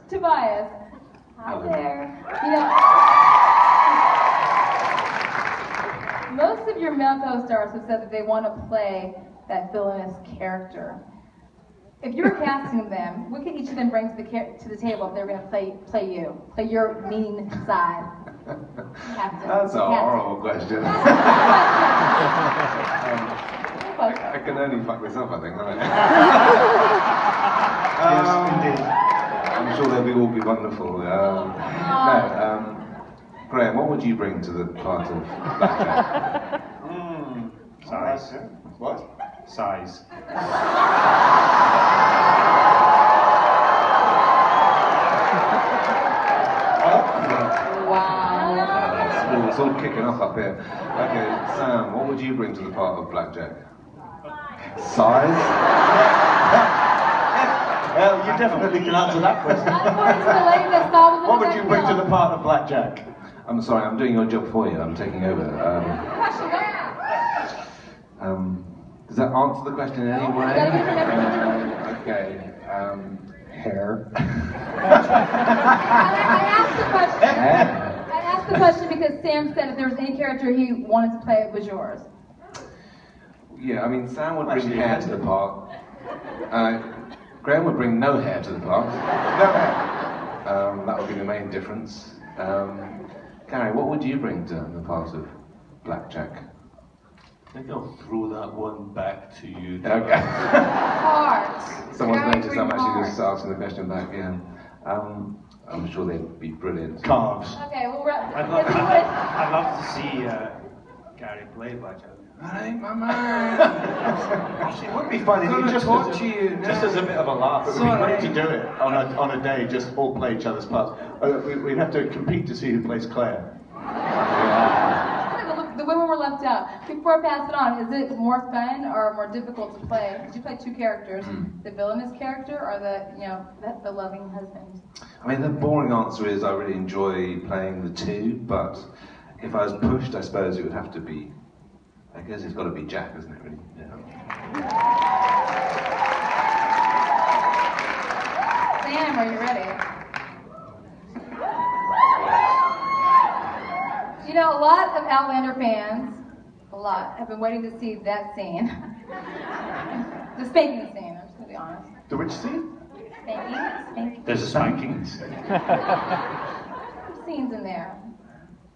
Tobias. Hi there. Most of your male co-stars have said that they want to play that villainous character. If you were casting them, what could each of them bring to the table if they were going to play your mean side? That's a horrible question. I can only fuck this up, I think, can't I? Yes, indeed. I'm sure they'll all be wonderful. Graham, what would you bring to the part of Blackjack? Size. What? Size. Wow. It's all kicking off up here. Okay, Sam, what would you bring to the part of Blackjack? Size? Well, you definitely can answer that question. What would you bring to the part of Blackjack? I'm sorry, I'm doing your job for you. I'm taking over. Does that answer the question in any way? Okay. Hair. I asked the question because Sam said if there was any character he wanted to play, it was yours. Yeah, I mean, Sam would bring hair to the part. Graham would bring no hair to the part. No hair. That would be the main difference. Gary, what would you bring to the part of Blackjack? I think I'll throw that one back to you. Okay. Heart. Someone's noticed I'm actually just asking the question back again. I'm sure they'd be brilliant. Calves. Okay, well, I'd love to see Gary play Blackjack. That ain't my man. It would be funny, just as a bit of a laugh. It would be great to do it on a day, just all play each other's parts. We'd have to compete to see who plays Claire. The women were left out. Before I pass it on, is it more fun or more difficult to play? Did you play two characters, the villainous character or the loving husband? I mean, the boring answer is I really enjoy playing the two, but if I was pushed, I suppose it would have to be. I guess it's got to be Jack, isn't it, really? Yeah. Sam, are you ready? You know, a lot of Outlander fans, have been waiting to see that scene. The spanking scene, I'm just going to be honest. The which scene? Spanking. There's a spanking. Scenes in there.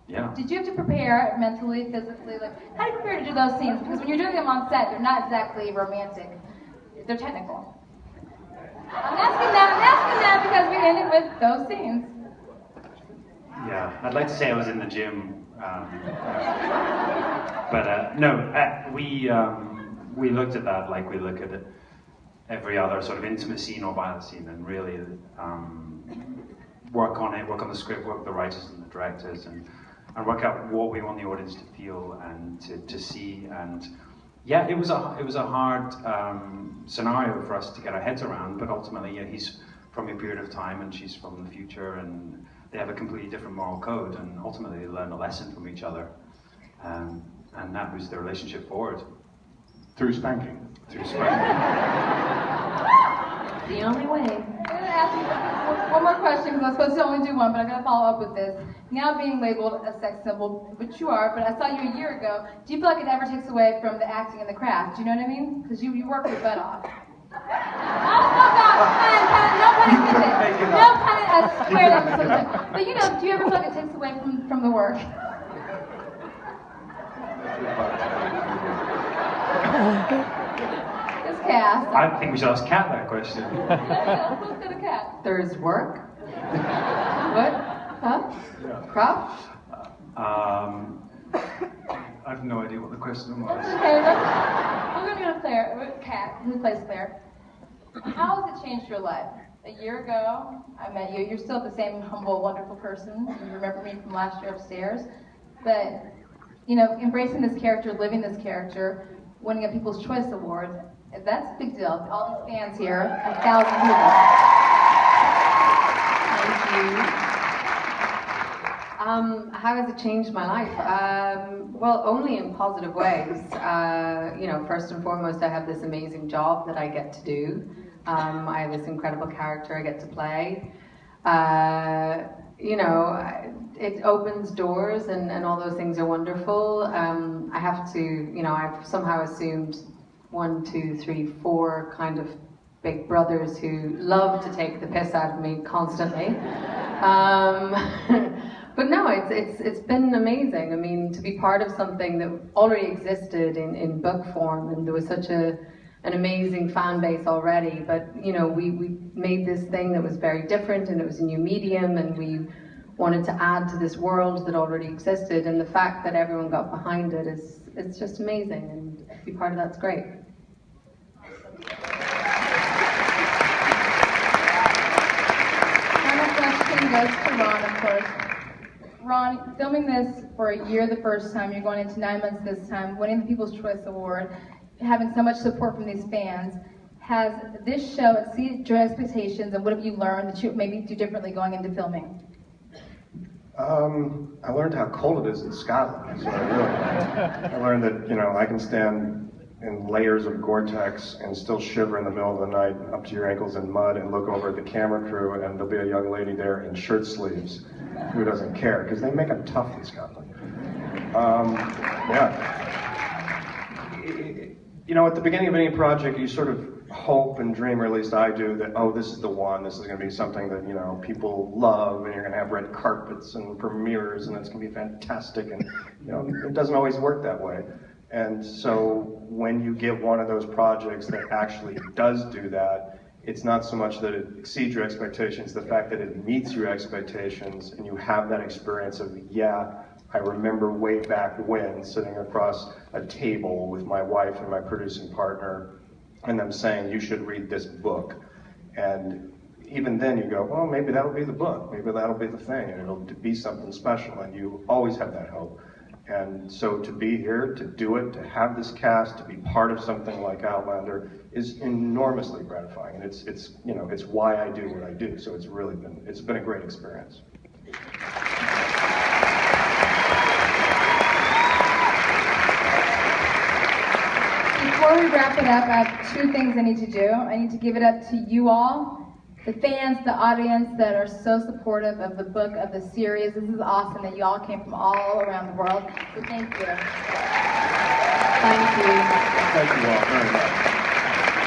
Yeah. Did you have to prepare mentally, physically? Like, how do you prepare to do those scenes? Because when you're doing them on set, they're not exactly romantic. They're technical. I'm asking that because we ended with those scenes. Yeah, I'd like to say I was in the gym, but no. We looked at that like we look at it, every other sort of intimate scene or violent scene, and really work on it, work on the script, work with the writers and the directors, and work out what we want the audience to feel and to see. And yeah, it was a hard scenario for us to get our heads around. But ultimately, yeah, he's from a period of time and she's from the future, and they have a completely different moral code. And ultimately, they learn a lesson from each other, and that moves their relationship forward. Through spanking. Through spanking. The only way. I'm going to ask you one more question, because I was supposed to only do one, but I'm going to follow up with this. Now being labeled a sex symbol, which you are, but I saw you a year ago, do you feel like it ever takes away from the acting and the craft? Do you know what I mean? Because you work your butt off. Oh, God, no pun intended. No pun intended. I swear that was so good. But you know, do you ever feel like it takes away from the work? This cast. I think we should ask Kat that question. Who's got a cat? There's work. What? Huh? Prop? I have no idea what the question was. Okay, we're going to go to Claire. Kat, who plays Claire. How has it changed your life? A year ago, I met you. You're still the same humble, wonderful person. You remember me from last year upstairs. But, you know, embracing this character, living this character, winning a People's Choice Award, that's a big deal. All these fans here, 1,000 people. Thank you. How has it changed my life? Well, only in positive ways. You know, first and foremost, I have this amazing job that I get to do. I have this incredible character I get to play. You know, it opens doors, and all those things are wonderful. I have to, you know, I've somehow assumed 1, 2, 3, 4 kind of big brothers who love to take the piss out of me constantly. But no, it's been amazing. I mean, to be part of something that already existed in book form, and there was such an amazing fan base already. But you know, we made this thing that was very different, and it was a new medium, and we wanted to add to this world that already existed. And the fact that everyone got behind it it's just amazing, and to be part of that's great. Final question goes to Ron, of course. Ron, filming this for a year the first time, you're going into 9 months this time, winning the People's Choice Award, having so much support from these fans. Has this show exceeded your expectations, and what have you learned that you maybe do differently going into filming? I learned how cold it is in Scotland. So I learned that, you know, I can stand in layers of Gore-Tex and still shiver in the middle of the night up to your ankles in mud and look over at the camera crew, and there'll be a young lady there in shirt sleeves who doesn't care, because they make them tough in Scotland. Yeah. You know, at the beginning of any project, you sort of hope and dream, or at least I do, that, oh, this is the one, this is going to be something that, you know, people love, and you're going to have red carpets and premieres, and it's going to be fantastic, and, you know, it doesn't always work that way. And so when you get one of those projects that actually does do that, it's not so much that it exceeds your expectations, the fact that it meets your expectations, and you have that experience of, yeah, I remember way back when sitting across a table with my wife and my producing partner, and them saying, you should read this book. And even then you go, well, maybe that'll be the book, maybe that'll be the thing, and it'll be something special, and you always have that hope. And so to be here, to do it, to have this cast, to be part of something like Outlander is enormously gratifying, and it's you know, it's why I do what I do. So it's been a great experience. Before we wrap it up, I have 2 things I need to do. I need to give it up to you all, the fans, the audience that are so supportive of the book, of the series. This is awesome that you all came from all around the world. So thank you. Thank you. Thank you all very much.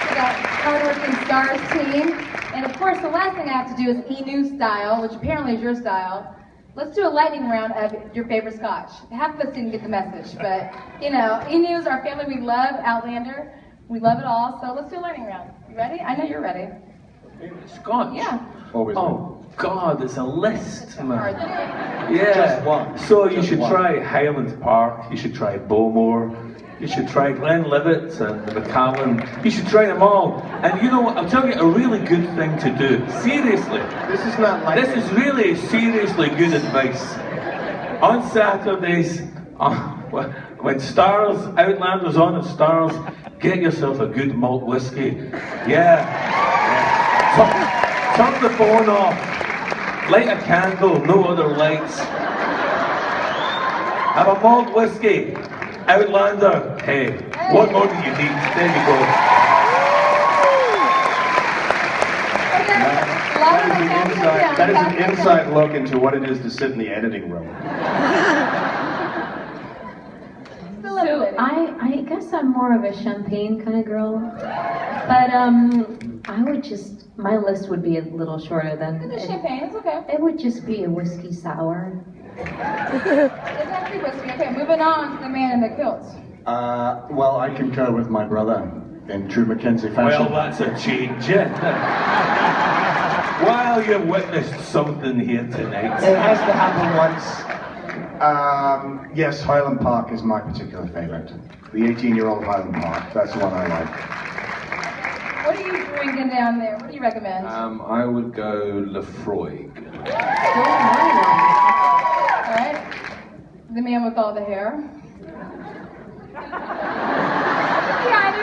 We got hardworking stars team. And of course, the last thing I have to do is E-News style, which apparently is your style. Let's do a lightning round of your favorite scotch. Half of us didn't get the message, but you know, E-News, our family, we love Outlander. We love it all, so let's do a lightning round. You ready? I know you're ready. Scotch? Yeah. Always. Oh, God, it's a list, man. Yeah. Yeah. Just one. So you Just should one. try Highland Park, you should try Bowmore, you should try Glenlivet and Macallan, you should try them all. And you know what, I'll tell you a really good thing to do. Seriously. This is not like This is really seriously good advice. On Saturdays, when Outlander's on at Stars, get yourself a good malt whiskey. Yeah. Turn the phone off. Light a candle, no other lights. Have a malt whiskey. Outlander. Hey, what more do you need? There you go. That is an inside look into what it is to sit in the editing room. So I guess I'm more of a champagne kind of girl, but I would just, my list would be a little shorter than. The champagne, it's okay. It would just be a whiskey sour. It's actually whiskey. Okay, moving on to the man in the kilt. Well, I concur with my brother in true Mackenzie fashion. Well, that's a change, isn't it? Well, you've witnessed something here tonight. It has to happen once. Yes, Highland Park is my particular favourite. The 18-year-old Highland Park, that's the one I like. What are you drinking down there? What do you recommend? I would go Lefroy. Alright. The man with all the hair.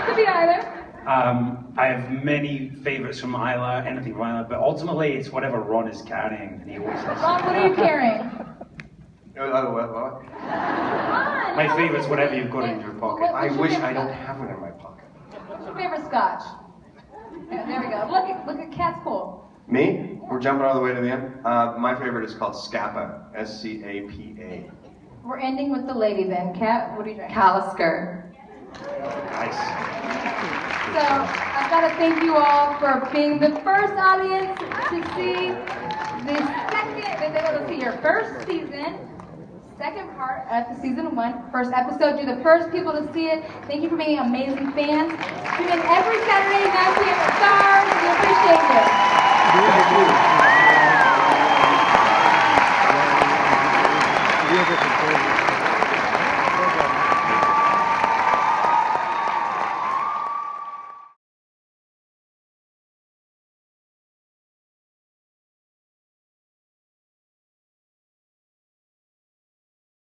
Could be either. I have many favourites from Isla, anything from Isla, but ultimately it's whatever Ron is carrying, and he always has. Ron, what are you carrying? What? My favourite's whatever you've got in your pocket. I wish I don't have it in my pocket. What's your favorite scotch? Yeah, there we go. Look at Cat's cool. Me? We're jumping all the way to the end. My favorite is called Scapa. S-C-A-P-A. We're ending with the lady then. Kat, what do you drink? Talisker. Nice. So I've got to thank you all for being the first audience to see the second, they're able to see your first season, second part of the season 1, first episode. You're the first people to see it. Thank you for being amazing fans. Tune in every Saturday, 9 p.m. at Stars. We appreciate it. Thank you.